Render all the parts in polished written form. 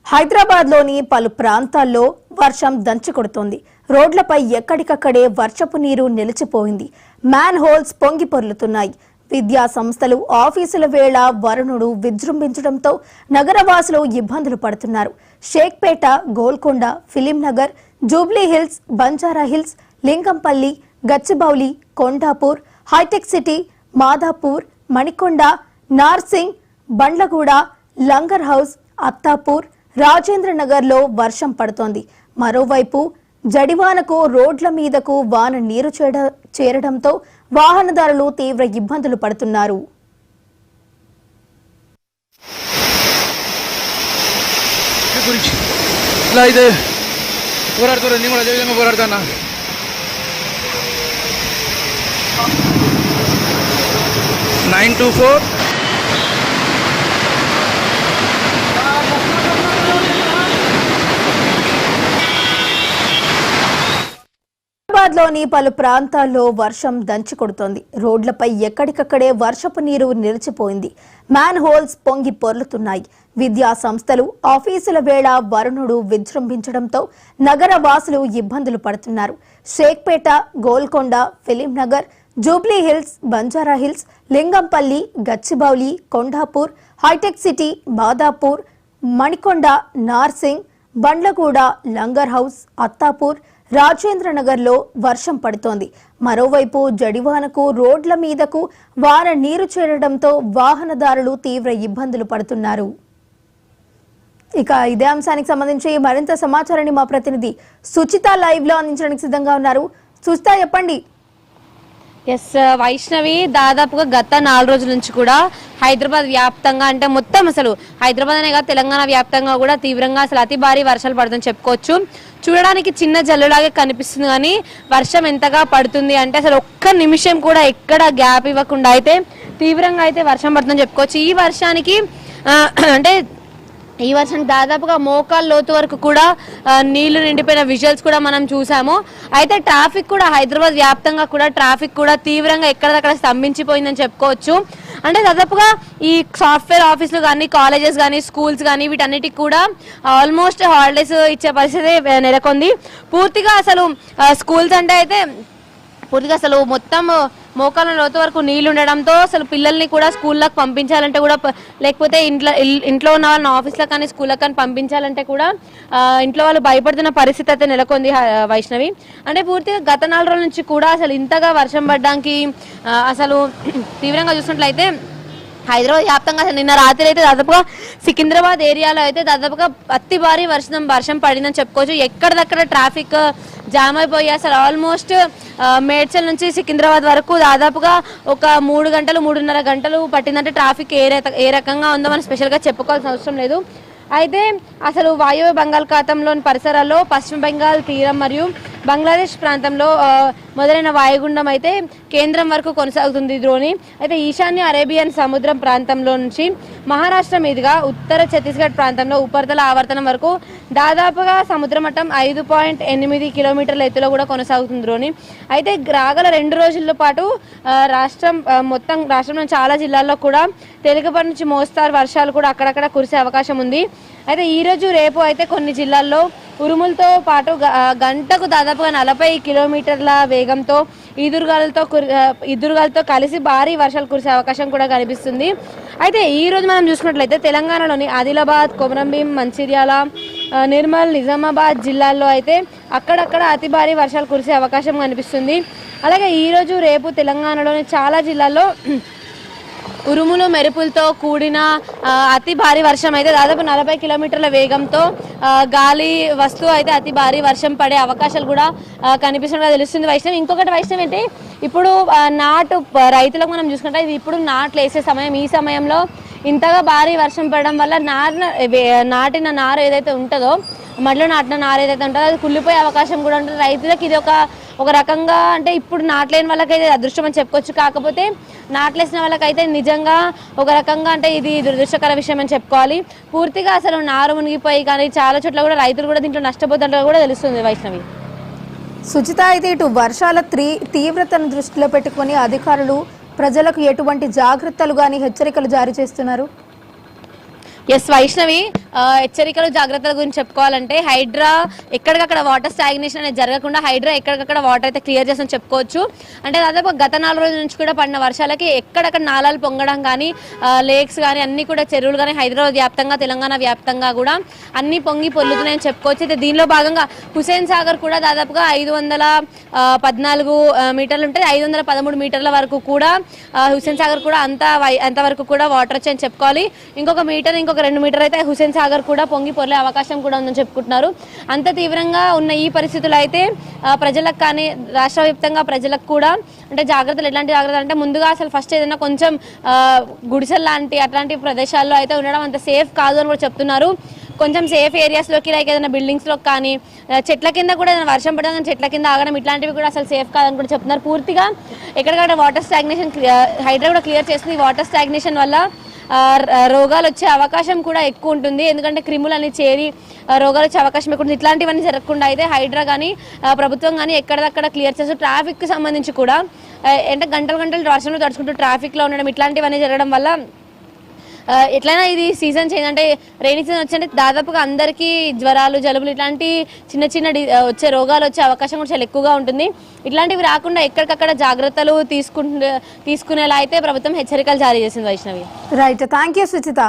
హైదరాబాద్లోని పలు ప్రాంతాల్లో వర్షం దంచుకొడుతోంది. రోడ్లపై ఎక్కడికక్కడే వర్షపు నీరు నిలిచిపోయింది. మ్యాన్ హోల్స్ పొంగి పొర్లుతున్నాయి. విద్యా సంస్థలు, ఆఫీసుల వేళ వరుణుడు విజృంభించడంతో నగరవాసులు ఇబ్బందులు పడుతున్నారు. షేక్పేట, గోల్కొండ, ఫిలింనగర్, జూబ్లీ హిల్స్, బంజారా హిల్స్, లింగంపల్లి, గచ్చిబౌలి, కొండాపూర్, హైటెక్ సిటీ, మాదాపూర్, మణికొండ, నార్సింగ్, బండ్లగూడ, లంగర్ హౌస్, అత్తాపూర్, రాజేంద్రనగర్లో వర్షం పడుతోంది. మరోవైపు జడివానకు రోడ్ల మీదకు వాన నీరు చేరడంతో వాహనదారులు తీవ్ర ఇబ్బందులు పడుతున్నారు. హైదరాబాద్లోని పలు ప్రాంతాల్లో వర్షం దంచుకొడుతోంది. రోడ్లపై ఎక్కడికక్కడే వర్షపు నీరు నిలిచిపోయింది. మ్యాన్ హోల్స్ పొంగి పొర్లుతున్నాయి. విద్యా సంస్థలు, ఆఫీసుల వేళ వరుణుడు విజృంభించడంతో నగర వాసులు ఇబ్బందులు పడుతున్నారు. షేక్పేట, గోల్కొండ, ఫిలింనగర్, జూబ్లీ హిల్స్, బంజారా హిల్స్, లింగంపల్లి, గచ్చిబౌలి, కొండాపూర్, హైటెక్ సిటీ, మాదాపూర్, మణికొండ, నార్సింగ్, బండ్లగూడ, లంగర్ హౌస్, అత్తాపూర్, రాజేంద్రనగర్లో వర్షం పడుతోంది. మరోవైపు జడివానకు రోడ్ల మీదకు వాన నీరు చేరడంతో వాహనదారులు తీవ్ర ఇబ్బందులు పడుతున్నారు. ఇక ఇదే అంశానికి సంబంధించి మరింత సమాచారాన్ని మా ప్రతినిధి సుచిత లైవ్ లో అందించడానికి సిద్ధంగా ఉన్నారు. సుచిత, చెప్పండి. ఎస్ వైష్ణవి, దాదాపుగా గత 4 రోజుల నుంచి కూడా హైదరాబాద్ వ్యాప్తంగా, అంటే మొత్తం అసలు హైదరాబాద్ అనే కాదు తెలంగాణ వ్యాప్తంగా కూడా తీవ్రంగా అసలు అతి భారీ వర్షాలు పడుతుందని చెప్పుకోవచ్చు. చూడడానికి చిన్న జల్లులాగే కనిపిస్తుంది, కానీ వర్షం ఎంతగా పడుతుంది అంటే అసలు ఒక్క నిమిషం కూడా ఎక్కడ గ్యాప్ ఇవ్వకుండా అయితే తీవ్రంగా అయితే వర్షం పడుతుందని చెప్పుకోవచ్చు. ఈ వర్షానికి దాదాపుగా మోకాళ్ళ లోతు వరకు కూడా నీళ్లు నిండిపోయిన విజువల్స్ కూడా మనం చూసాము. అయితే ట్రాఫిక్ కూడా హైదరాబాద్ వ్యాప్తంగా కూడా ట్రాఫిక్ కూడా తీవ్రంగా ఎక్కడదక్కడ స్తంభించిపోయిందని చెప్పుకోవచ్చు. అంటే దాదాపుగా ఈ సాఫ్ట్వేర్ ఆఫీసులు కానీ, కాలేజెస్ కానీ, స్కూల్స్ కానీ వీటన్నిటికి కూడా ఆల్మోస్ట్ హాలిడేస్ ఇచ్చే పరిస్థితి నెలకొంది. పూర్తిగా అసలు స్కూల్స్ అంటే అయితే పూర్తిగా అసలు మొత్తం మోకాళ్ళ లోతు వరకు నీళ్లు ఉండడంతో అసలు పిల్లల్ని కూడా స్కూళ్ళకి పంపించాలంటే కూడా, లేకపోతే ఇంట్లో ఉన్న వాళ్ళని ఆఫీస్లకు కానీ స్కూళ్ళకి కానీ పంపించాలంటే కూడా ఇంట్లో వాళ్ళు భయపడుతున్న పరిస్థితి అయితే నెలకొంది వైష్ణవి. అంటే పూర్తిగా గత 4 రోజుల నుంచి కూడా అసలు ఇంతగా వర్షం పడడానికి అసలు తీవ్రంగా చూసినట్లయితే హైదరాబాద్ వ్యాప్తంగా నిన్న రాత్రి అయితే దాదాపుగా సికింద్రాబాద్ ఏరియాలో అయితే దాదాపుగా అతి భారీ వర్షం పడిందని చెప్పుకోవచ్చు. ఎక్కడిదక్కడ ట్రాఫిక్ జామ్ అయిపోయి అసలు ఆల్మోస్ట్ మేడ్చల్ నుంచి సికింద్రాబాద్ వరకు దాదాపుగా ఒక 3-3.5 గంటలు పట్టిందంటే ట్రాఫిక్ ఏ రకంగా ఉందో మనం స్పెషల్గా చెప్పుకోవాల్సిన అవసరం లేదు. అయితే అసలు వాయువ్య బంగాళాఖాతంలోని పరిసరాల్లో పశ్చిమ బెంగాల్ తీరం మరియు బంగ్లాదేశ్ ప్రాంతంలో మొదలైన వాయుగుండం అయితే కేంద్రం వరకు కొనసాగుతుంది ద్రోణి. అయితే ఈశాన్య అరేబియన్ సముద్రం ప్రాంతంలో నుంచి మహారాష్ట్ర మీదుగా ఉత్తర ఛత్తీస్గఢ్ ప్రాంతంలో ఉపరితల ఆవర్తనం వరకు దాదాపుగా సముద్ర మట్టం 5.8 కిలోమీటర్ల ఎత్తులో కూడా కొనసాగుతుంది ద్రోణి. అయితే రాగల 2 రోజుల పాటు రాష్ట్రంలో చాలా జిల్లాల్లో కూడా తేలికపాటి నుంచి మోస్తారు వర్షాలు కూడా అక్కడక్కడ కురిసే అవకాశం ఉంది. అయితే ఈరోజు రేపు అయితే కొన్ని జిల్లాల్లో ఉరుములతో పాటు గంటకు దాదాపుగా 40 కిలోమీటర్ల వేగంతో ఈదురుగాలతో కలిసి భారీ వర్షాలు కురిసే అవకాశం కూడా కనిపిస్తుంది. అయితే ఈ రోజు మనం చూసుకున్నట్లయితే తెలంగాణలోని ఆదిలాబాద్, కొమరంభీం, మంచిర్యాల, నిర్మల్, నిజామాబాద్ జిల్లాల్లో అయితే అక్కడక్కడ అతి భారీ వర్షాలు కురిసే అవకాశం కనిపిస్తుంది. అలాగే ఈరోజు రేపు తెలంగాణలోని చాలా జిల్లాల్లో ఉరుములు మెరుపులతో కూడిన అతి భారీ వర్షం అయితే దాదాపు 40 కిలోమీటర్ల వేగంతో గాలి వస్తూ అయితే అతి భారీ వర్షం పడే అవకాశాలు కూడా కనిపిస్తున్నట్టుగా తెలుస్తుంది వైష్ణవి. ఇంకొకటి వైష్ణవి అంటే ఇప్పుడు నాటు రైతులకు మనం చూసుకుంటే ఇప్పుడు నాట్లు వేసే సమయం, ఈ సమయంలో ఇంతగా భారీ వర్షం పడడం వల్ల నాటిన నారు ఏదైతే ఉంటుందో, మడిలో నాటిన నారు ఏదైతే ఉంటుందో అది కుళ్ళిపోయే అవకాశం కూడా ఉంటుంది. రైతులకు ఇది ఒక రకంగా అంటే ఇప్పుడు నాట్లేని వాళ్ళకైతే అదృష్టం అని చెప్పుకోవచ్చు. కాకపోతే నాట్లేసిన వాళ్ళకైతే నిజంగా ఒక రకంగా అంటే ఇది దురదృష్టకర విషయం అని చెప్పుకోవాలి. పూర్తిగా అసలు నారు మునిగిపోయి కానీ చాలా చోట్ల కూడా రైతులు కూడా దీంట్లో నష్టపోతున్నట్టు కూడా తెలుస్తుంది వైష్ణవి. సుచిత, అయితే ఇటు వర్షాల తీవ్రతను దృష్టిలో పెట్టుకుని అధికారులు ప్రజలకు ఎటువంటి జాగ్రత్తలు గాని హెచ్చరికలు జారీ చేస్తున్నారు? ఎస్ వైష్ణవి, హెచ్చరికలు జాగ్రత్తల గురించి చెప్పుకోవాలంటే హైడ్రా ఎక్కడికక్కడ వాటర్ స్టాగ్నేషన్ అనేది జరగకుండా హైడ్రా ఎక్కడికక్కడ వాటర్ అయితే క్లియర్ చేస్తుందని చెప్పుకోవచ్చు. అంటే దాదాపు గత 4 రోజుల నుంచి కూడా పడిన వర్షాలకి ఎక్కడక్కడ నాలాలు పొంగడం కానీ లేక్స్ కానీ అన్ని కూడా చెరువులు కానీ హైదరాబాద్ వ్యాప్తంగా తెలంగాణ వ్యాప్తంగా కూడా అన్ని పొంగి పొల్లుతున్నాయని చెప్పుకోవచ్చు. అయితే దీనిలో భాగంగా హుసేన్ సాగర్ కూడా దాదాపుగా 514 మీటర్లు ఉంటాయి, 513 మీటర్ల వరకు కూడా హుసేన్ సాగర్ కూడా అంతవరకు కూడా వాటర్ వచ్చాయని చెప్పుకోవాలి. ఇంకొక 2 మీటర్ అయితే హుసేన్ సాగర్ కూడా పొంగి పొర్లే అవకాశం కూడా ఉందని చెప్పుకుంటున్నారు. అంత తీవ్రంగా ఉన్న ఈ పరిస్థితులు అయితే ప్రజలకు కానీ రాష్ట్ర వ్యాప్తంగా ప్రజలకు కూడా అంటే జాగ్రత్తలు, ఎలాంటి జాగ్రత్తలు అంటే ముందుగా అసలు ఫస్ట్ ఏదైనా కొంచెం గుడిసెల్ లాంటి అట్లాంటి ప్రదేశాల్లో అయితే ఉండడం అంత సేఫ్ కాదు అని కూడా చెప్తున్నారు. కొంచెం సేఫ్ ఏరియాస్లోకి లైక్ ఏదైనా బిల్డింగ్స్లోకి కానీ చెట్ల కింద కూడా ఏదైనా వర్షం పడడం చెట్ల కింద ఆగడం ఇట్లాంటివి కూడా అసలు సేఫ్ కాదని కూడా చెప్తున్నారు. పూర్తిగా ఎక్కడికక్కడ వాటర్ స్టాగ్నేషన్ హైడ్రా కూడా క్లియర్ చేస్తుంది. వాటర్ స్టాగ్నేషన్ వల్ల రోగాలు వచ్చే అవకాశం కూడా ఎక్కువ ఉంటుంది, ఎందుకంటే క్రిములు అని చేరి రోగాలు వచ్చే అవకాశం ఎక్కువ ఉంటుంది. ఇట్లాంటివన్నీ జరగకుండా అయితే హైడ్రా కానీ ప్రభుత్వం కానీ ఎక్కడదక్కడ క్లియర్ చేస్తూ ట్రాఫిక్కి సంబంధించి కూడా అంటే గంటలు వర్షంలో తడుచుకుంటూ ట్రాఫిక్లో ఉండడం ఇట్లాంటివన్నీ జరగడం వల్ల ఎట్లయినా ఇది సీజన్ చేంజ్ అంటే రైనీ సీజన్ వచ్చి దాదాపుగా అందరికీ జ్వరాలు జలుబులు ఇట్లాంటి చిన్న వచ్చే రోగాలు వచ్చే అవకాశం కూడా చాలా ఎక్కువగా ఉంటుంది. ఇట్లాంటివి రాకుండా ఎక్కడికక్కడ జాగ్రత్తలు తీసుకునేలా అయితే ప్రభుత్వం హెచ్చరికలు జారీ చేసింది. Vaishnavi right, thank you Suchitha.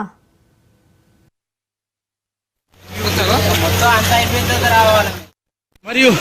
మరియు